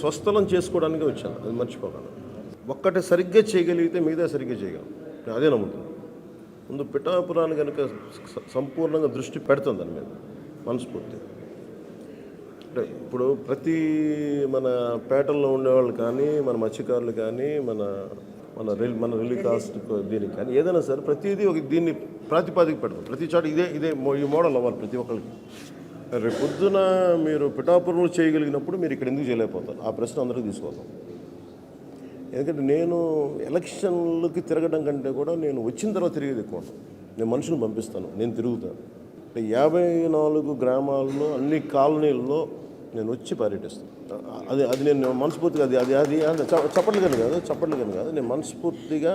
స్వస్థలం చేసుకోవడానికి వచ్చాను, అది మర్చిపోగలను. ఒక్కటి సరిగ్గా చేయగలిగితే మిగతా సరిగ్గా చేయగలను, నేను అదే నమ్ముతాను. ముందు పిఠాపురాన్ని కనుక సంపూర్ణంగా దృష్టి పెడుతుంది దాని మీద మనస్ఫూర్తి. అంటే ఇప్పుడు ప్రతి మన పేటల్లో ఉండేవాళ్ళు కానీ, మన మత్స్యకారులు కానీ, మన మన రిలీ కాస్ట్ దీనికి కానీ ఏదైనా సరే ప్రతిదీ ఒక దీన్ని ప్రాతిపాదిక పెడతాం. ప్రతి చోట ఇదే ఈ మోడల్ అవ్వాలి ప్రతి ఒక్కరికి. రేపు పొద్దున మీరు పిఠాపురంలో చేయగలిగినప్పుడు మీరు ఇక్కడ ఎందుకు చేయలేకపోతారు? ఆ ప్రశ్న అందరికీ తీసుకోవాలి. ఎందుకంటే నేను ఎలక్షన్లకి తిరగడం కంటే కూడా నేను వచ్చిన తర్వాత తిరిగేది ఎక్కువ. నేను మనుషులు పంపిస్తాను, నేను తిరుగుతాను. 54 గ్రామాల్లో అన్ని కాలనీల్లో నేను వచ్చి పర్యటిస్తాను. అది నేను మనస్ఫూర్తిగా అది చప్పట్లు కానీ కాదు, నేను మనస్ఫూర్తిగా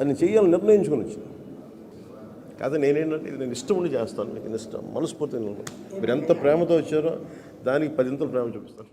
అది చేయాలని నిర్ణయించుకొని వచ్చాను. కాదు నేనేంటంటే ఇది నేను ఇష్టం ఉండి చేస్తాను, మీకు ఇష్టం మనస్ఫూర్తిగా. మీరు ఎంత ప్రేమతో వచ్చారో దానికి 10 ఇంతలు ప్రేమ చూపిస్తాను.